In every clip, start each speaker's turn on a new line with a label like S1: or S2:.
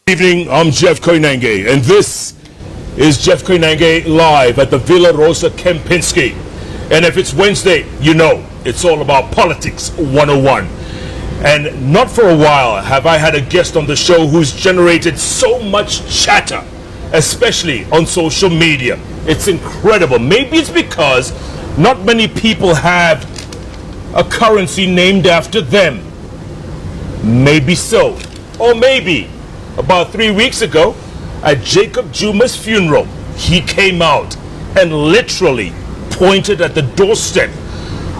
S1: Good evening, I'm Jeff Koinange, and this is Jeff Koinange live at the Villa Rosa Kempinski. And if it's Wednesday, you know it's all about politics 101. And not for a while have I had a guest on the show who's generated so much chatter, especially on social media. It's incredible. Maybe it's because not many people have a currency named after them. Maybe so. Or maybe about 3 weeks ago at Jacob Juma's funeral, he came out and literally pointed at the doorstep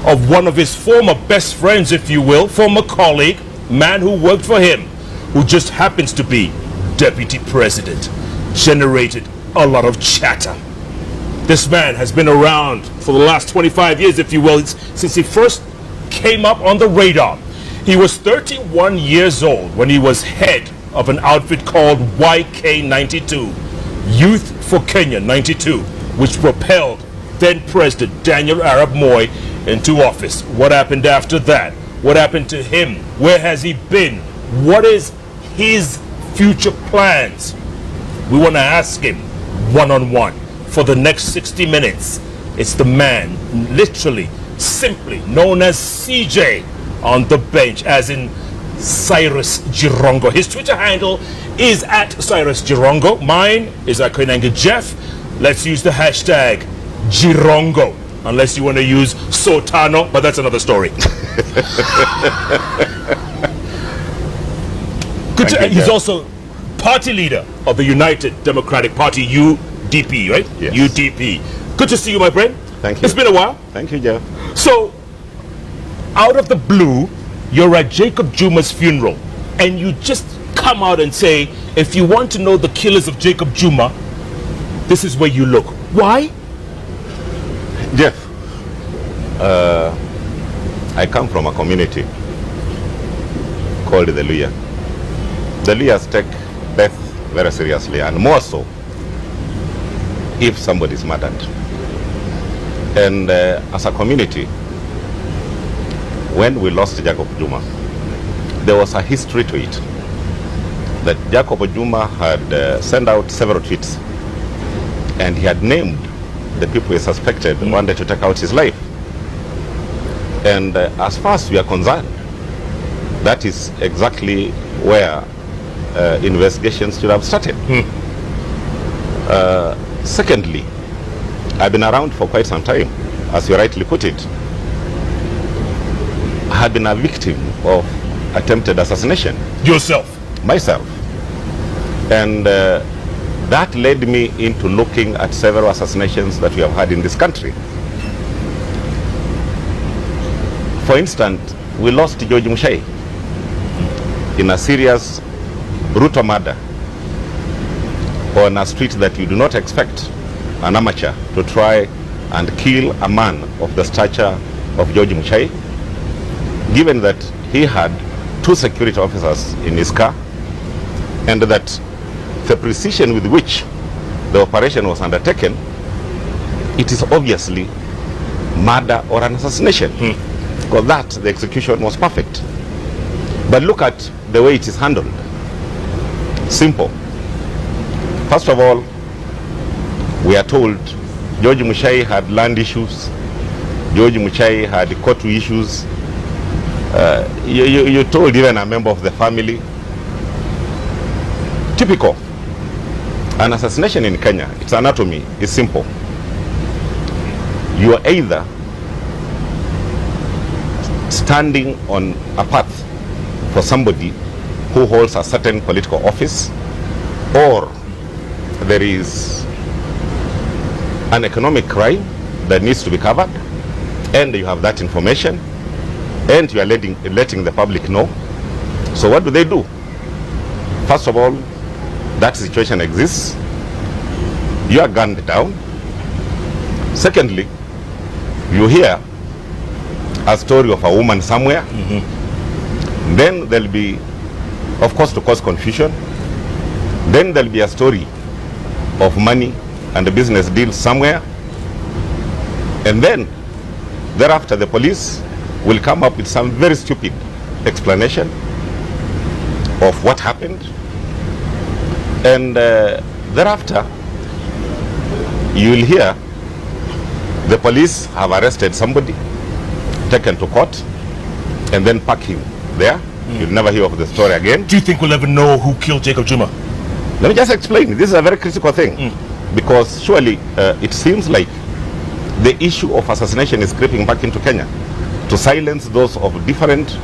S1: of one of his former best friends, if you will, former colleague, man who worked for him, who just happens to be deputy president. Generated a lot of chatter. This man has been around for the last 25 years, if you will, since he first came up on the radar. He was 31 years old when he was head of an outfit called YK92, Youth for Kenya 92, which propelled then President Daniel Arap Moi into office. What happened after that? What happened to him? Where has he been? What is his future plans? We want to ask him one-on-one for the next 60 minutes. It's the man, literally, simply known as CJ on the bench, as in Cyrus Jirongo. His Twitter handle is at Cyrus Jirongo. Mine is at Koinange Jeff. Let's use the hashtag Jirongo, unless you want to use Sotano, but that's another story. He's also party leader of the United Democratic Party, UDP, right?
S2: Yes.
S1: UDP. Good to see you, my friend.
S2: Thank you.
S1: It's been a while.
S2: Thank you, Jeff.
S1: So, out of the blue, you're at Jacob Juma's funeral, and you just come out and say, if you want to know the killers of Jacob Juma, this is where you look. Why?
S2: Jeff, I come from a community called the Luya. The Luyas take death very seriously, and more so if somebody is murdered. And as a community, when we lost Jacob Juma, there was a history to it. That Jacob Juma had sent out several tweets, and he had named the people he suspected wanted to take out his life. And as far as we are concerned, that is exactly where investigations should have started. Secondly, I've been around for quite some time, as you rightly put it. I had been a victim of attempted assassination.
S1: Yourself?
S2: Myself. And that led me into looking at several assassinations that we have had in this country. For instance, we lost George Mushai in a serious, brutal murder on a street that you do not expect an amateur to try and kill a man of the stature of George Mushai, given that he had 2 security officers in his car, and that the precision with which the operation was undertaken, it is obviously murder or an assassination. Because that, the execution was perfect. But look at the way it is handled. Simple. First of all, we are told George Mushai had land issues, George Mushai had court issues. You told even a member of the family. Typical. An assassination in Kenya, its anatomy is simple. You are either standing on a path for somebody who holds a certain political office, or there is an economic crime that needs to be covered, and you have that information, and you are letting the public know. So what do? First of all, that situation exists. You are gunned down. Secondly, you hear a story of a woman somewhere. Then there'll be, of course, to cause confusion, then there'll be a story of money and a business deal somewhere. And then, thereafter, the police will come up with some very stupid explanation of what happened. And thereafter, you will hear the police have arrested somebody, taken to court, and then pack him there. You'll never hear of the story again.
S1: Do you think we'll ever know who killed Jacob Juma?
S2: Let me just explain. This is a very critical thing. Because surely it seems like the issue of assassination is creeping back into Kenya to silence those of different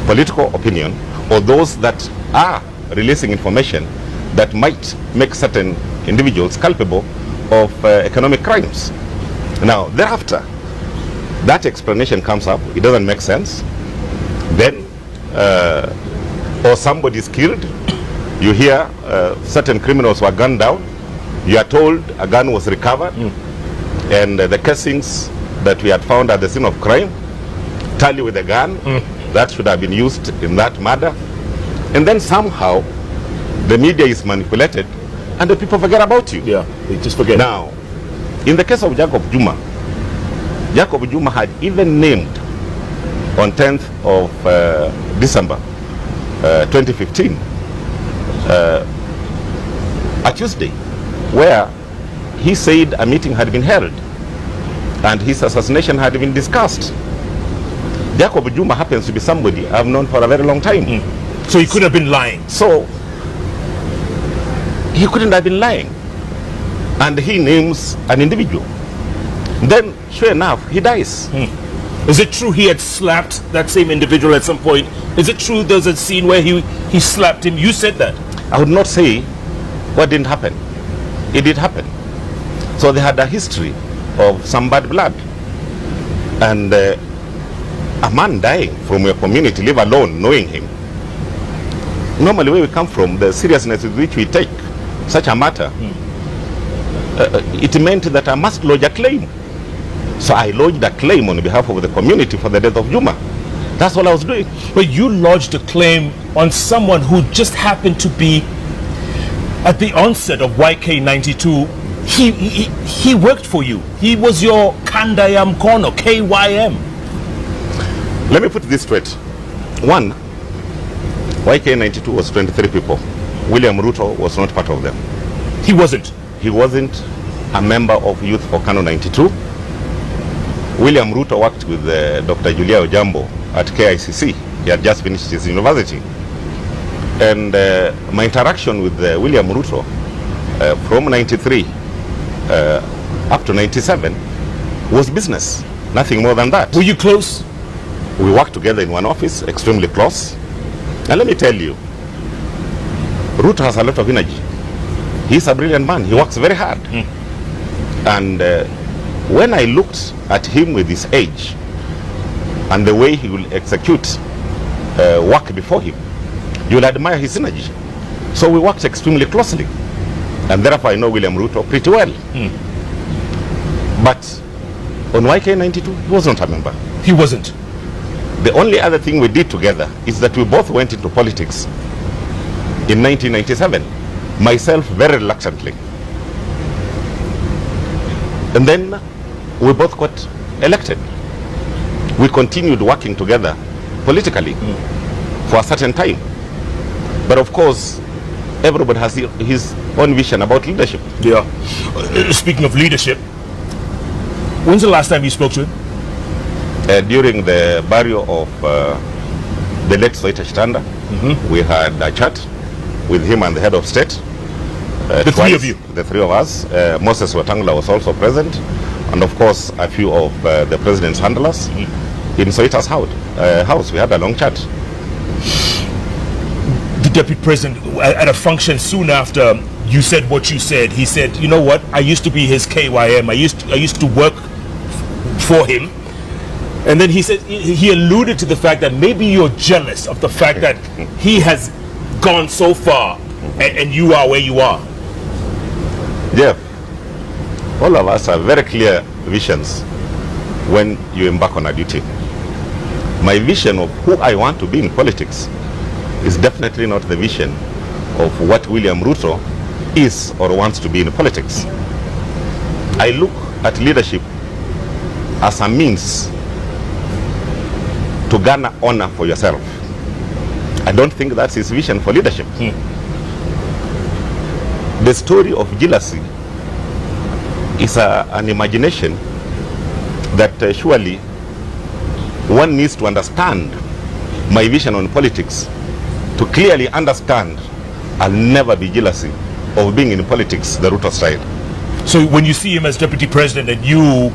S2: political opinion, or those that are releasing information that might make certain individuals culpable of economic crimes. Now, thereafter, that explanation comes up. It doesn't make sense. Then, or somebody is killed. You hear certain criminals were gunned down. You are told a gun was recovered, and the casings that we had found at the scene of crime tally with the gun that should have been used in that murder. And then somehow the media is manipulated and the people forget about you.
S1: Yeah, they just forget.
S2: Now, in the case of Jacob Juma had even named on 10th of December 2015 a Tuesday, where he said a meeting had been held and his assassination had been discussed. Jacob Juma happens to be somebody I've known for a very long time.
S1: So he couldn't have been lying.
S2: So he couldn't have been lying. And he names an individual. Then, sure enough, he dies.
S1: Is it true he had slapped that same individual at some point? Is it true there's a scene where he slapped him? You said that.
S2: I would not say what didn't happen. It did happen. So they had a history of some bad blood. And a man dying from your community, live alone knowing him. Normally where we come from, the seriousness with which we take such a matter, it meant that I must lodge a claim. So I lodged a claim on behalf of the community for the death of Juma. That's all I was doing.
S1: But you lodged a claim on someone who just happened to be at the onset of YK92. He worked for you. He was your Kandayam Kono, KYM.
S2: Let me put this straight. One, YK92 was 23 people. William Ruto was not part of them.
S1: He wasn't.
S2: He wasn't a member of Youth for Kano 92. William Ruto worked with Dr. Julia Ojambo at KICC. He had just finished his university. And my interaction with William Ruto from 93 up to 97 was business. Nothing more than that.
S1: Were you close?
S2: We worked together in one office, extremely close. And let me tell you, Ruto has a lot of energy. He's a brilliant man. He works very hard. And when I looked at him with his age and the way he will execute work before him, you'll admire his energy. So we worked extremely closely. And therefore I know William Ruto pretty well. But on YK92, he was not a member.
S1: He wasn't.
S2: The only other thing we did together is that we both went into politics in 1997. Myself very reluctantly. And then we both got elected. We continued working together politically for a certain time. But of course, everybody has his own vision about leadership.
S1: Yeah. Speaking of leadership, when's the last time you spoke to him?
S2: During the burial of the late Soita Chitanda, we had a chat with him and the head of state.
S1: The three of you?
S2: The three of us. Moses Wetangula was also present. And of course, a few of the president's handlers in Soita's house. We had a long chat.
S1: The deputy president, at a function soon after you said what you said, he said, you know what, I used to be his KYM. I used to work for him. And then he said, he alluded to the fact that maybe you're jealous of the fact that he has gone so far and you are where you are.
S2: Jeff, all of us have very clear visions when you embark on a duty. My vision of who I want to be in politics is definitely not the vision of what William Ruto is or wants to be in politics. I look at leadership as a means to garner honor for yourself. I don't think that's his vision for leadership. the story of jealousy is an imagination that surely one needs to understand my vision on politics to clearly understand I'll never be jealousy of being in politics the Ruto style.
S1: So when you see him as deputy president and you,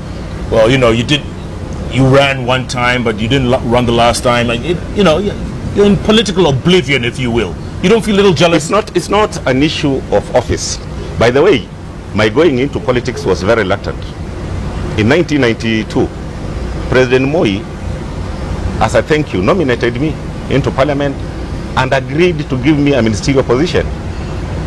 S1: well, you know, you ran one time, but you didn't run the last time, and you know, you're in political oblivion, if you will. You don't feel a little jealous?
S2: It's not an issue of office. By the way, my going into politics was very reluctant. In 1992, President Moi, as a thank you, nominated me into parliament and agreed to give me a ministerial position.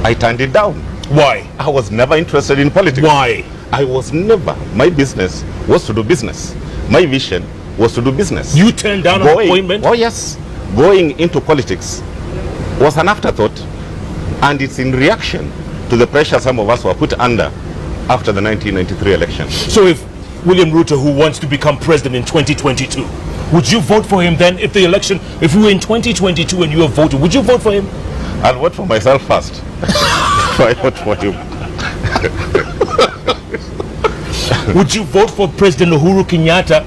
S2: I turned it down.
S1: Why?
S2: I was never interested in politics.
S1: Why?
S2: I was never. My business was to do business. My vision was to do business.
S1: You turned down an appointment?
S2: Oh yes. Going into politics was an afterthought, and it's in reaction to the pressure some of us were put under after the 1993 election.
S1: So if William Ruto, who wants to become president in 2022, would you vote for him then? If the election, if we were in 2022 and you have voted, would you vote for him?
S2: I'll vote for myself first. So I vote for him.
S1: Would you vote for President Uhuru Kenyatta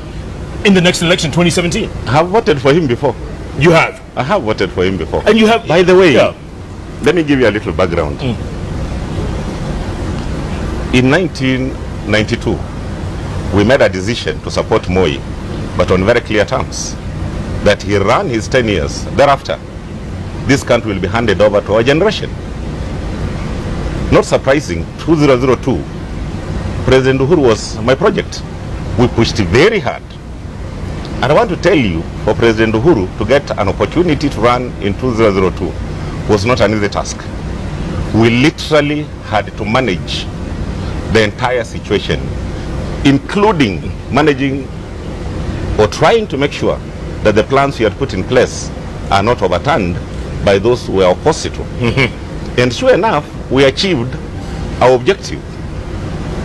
S1: in the next election, 2017?
S2: I have voted for him before.
S1: You have?
S2: I have voted for him before.
S1: And you have?
S2: By the way,
S1: yeah.
S2: Let me give you a little background. In 1992, we made a decision to support Moi, but on very clear terms, that he ran his 10 years. Thereafter, this country will be handed over to our generation. Not surprising, 2002, President Uhuru was my project. We pushed very hard. And I want to tell you, for President Uhuru to get an opportunity to run in 2002 was not an easy task. We literally had to manage the entire situation, including managing or trying to make sure that the plans we had put in place are not overturned by those who were opposite to. And sure enough, we achieved our objective.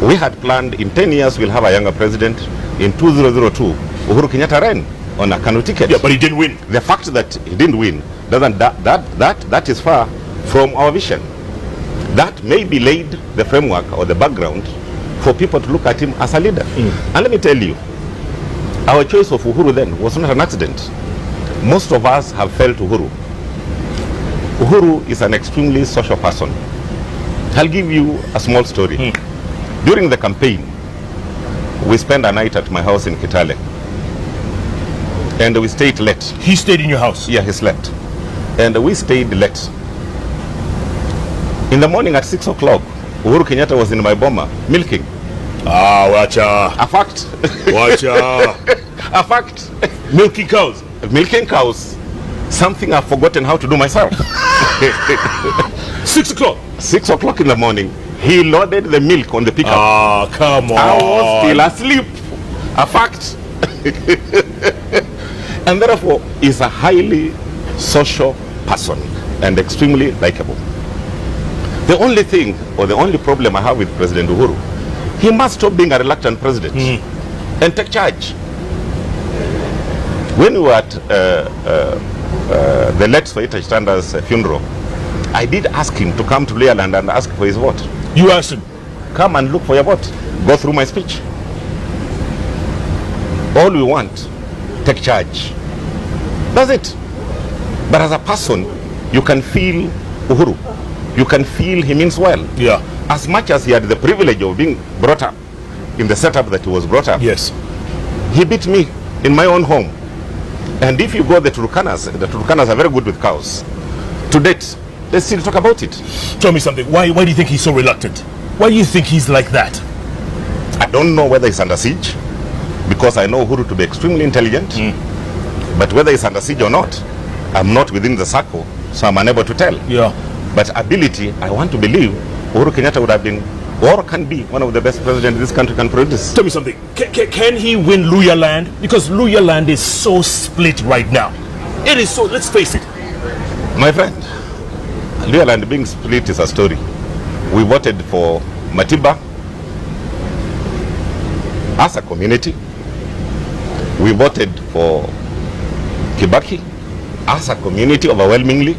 S2: We had planned in 10 years we'll have a younger president. In 2002, Uhuru Kenyatta ran on a Kanu ticket.
S1: Yeah, but he didn't win.
S2: The fact that he didn't win doesn't that is far from our vision. That maybe laid the framework or the background for people to look at him as a leader. And let me tell you, our choice of Uhuru then was not an accident. Most of us have felt Uhuru. Uhuru is an extremely social person. I'll give you a small story. During the campaign, we spent a night at my house in Kitale. And we stayed late.
S1: He stayed in your house?
S2: Yeah, he slept. And we stayed late. In the morning at 6 o'clock, Uhuru Kenyatta was in my boma, milking.
S1: Ah, watcha.
S2: A fact.
S1: Watcha.
S2: A fact.
S1: Milking cows.
S2: Milking cows. Something I've forgotten how to do myself.
S1: 6 o'clock.
S2: 6 o'clock in the morning, he loaded the milk on the pickup.
S1: Ah, come on.
S2: I was still asleep. A fact. And therefore, is a highly social person and extremely likable. The only thing, or the only problem I have with President Uhuru, he must stop being a reluctant president and take charge. When we were at the late Soita Standard's funeral, I did ask him to come to Learland and ask for his vote.
S1: You asked him?
S2: Come and look for your vote. Go through my speech. All we want, take charge. That's it. But as a person, you can feel Uhuru. You can feel he means well.
S1: Yeah.
S2: As much as he had the privilege of being brought up in the setup that he was brought up.
S1: Yes.
S2: He beat me in my own home. And if you go the Turkanas are very good with cows. To date, they still talk about it.
S1: Tell me something. Why do you think he's so reluctant? Why do you think he's like that?
S2: I don't know whether he's under siege, because I know Uhuru to be extremely intelligent. But whether he's under siege or not, I'm not within the circle, so I'm unable to tell.
S1: Yeah.
S2: But ability, I want to believe Uhuru Kenyatta would have been, or can be, one of the best presidents this country can produce.
S1: Tell me something. Can he win Luya land? Because Luya land is so split right now. It is so, let's face it.
S2: My friend, Luya land being split is a story. We voted for Matiba as a community. We voted for Kibaki as a community overwhelmingly.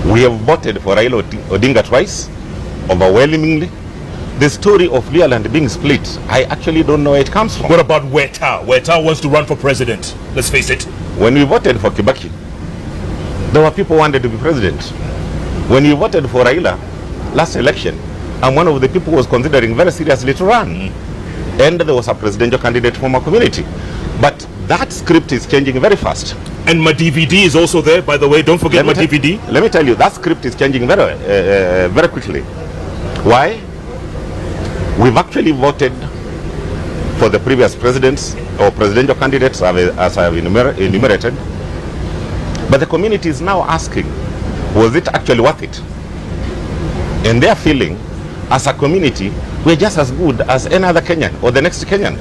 S2: We have voted for Raila Odinga twice. overwhelmingly. The story of Learland being split, I actually don't know where it comes from.
S1: What about Weta? Weta wants to run for president. Let's face it.
S2: When we voted for Kibaki, there were people who wanted to be president. When we voted for Raila last election, I'm one of the people who was considering very seriously to run. And there was a presidential candidate from our community. But that script is changing very fast.
S1: And my DVD is also there, by the way. Don't forget my DVD.
S2: Let me tell you, that script is changing very quickly. Why? We've actually voted for the previous presidents or presidential candidates, as I have enumerated. But the community is now asking, was it actually worth it? And they're feeling, as a community, we're just as good as any other Kenyan or the next Kenyan.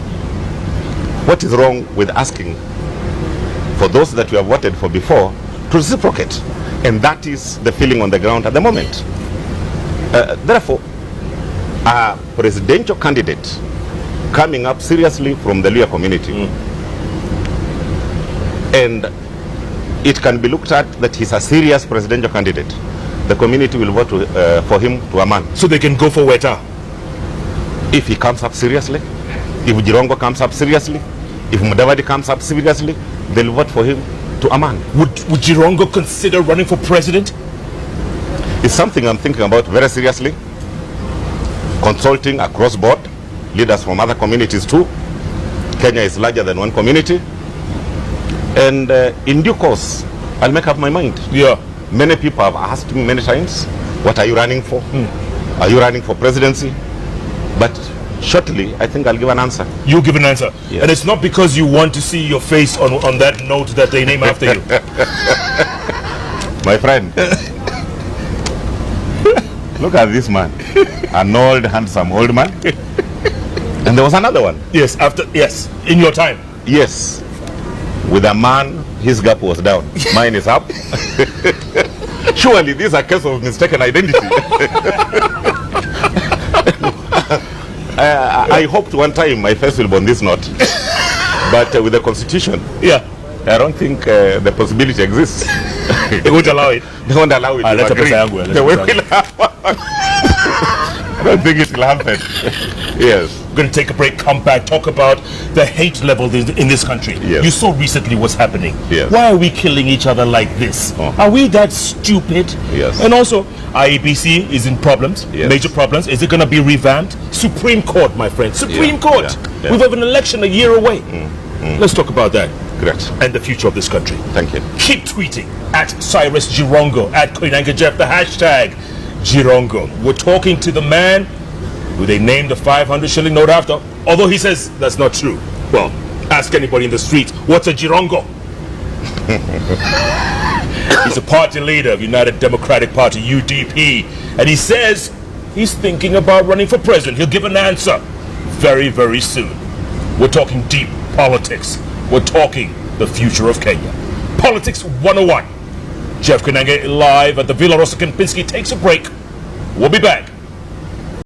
S2: What is wrong with asking for those that we have voted for before to reciprocate? And that is the feeling on the ground at the moment. Therefore, a presidential candidate coming up seriously from the Luhya community, and it can be looked at that he's a serious presidential candidate, the community will vote for him to a man.
S1: So they can go for Weta?
S2: If he comes up seriously, if Jirongo comes up seriously, if Mudavadi comes up seriously, they'll vote for him to a man.
S1: Would Jirongo consider running for president?
S2: It's something I'm thinking about very seriously. Consulting across board, leaders from other communities too. Kenya is larger than one community. And in due course, I'll make up my mind.
S1: Yeah.
S2: Many people have asked me many times, what are you running for? Are you running for presidency? But shortly, I think I'll give an answer.
S1: You give an answer?
S2: Yes.
S1: And it's not because you want to see your face on that note that they name after you.
S2: My friend, look at this man. An old, handsome old man. And there was another one.
S1: Yes, in your time.
S2: Yes. With a man, his gap was down. Mine is up. Surely this is a case of mistaken identity. I hoped one time my face will be on this note. But with the constitution,
S1: yeah,
S2: I don't think the possibility exists.
S1: They won't allow it.
S2: They won't allow it. I don't think it will happen. Yes.
S1: We're going to take a break, come back, talk about the hate level in this country.
S2: Yes.
S1: You saw recently what's happening.
S2: Yes.
S1: Why are we killing each other like this? Are we that stupid?
S2: Yes.
S1: And also, IEBC is in problems, major problems. Is it going to be revamped? Supreme Court, my friend. Supreme Court. We have an election a year away. Let's talk about that.
S2: Correct.
S1: And the future of this country.
S2: Thank you.
S1: Keep tweeting at Cyrus Jirongo, at Koinange Jeff, the hashtag Jirongo. We're talking to the man who they named the 500 shilling note after, although he says that's not true. Well, ask anybody in the street, what's a Jirongo? He's a party leader of United Democratic Party, UDP, and he says he's thinking about running for president. He'll give an answer very, very soon. We're talking deep politics. We're talking the future of Kenya. Politics 101. Jeff Koinange live at the Villa Rosa Kempinski takes a break. We'll be back.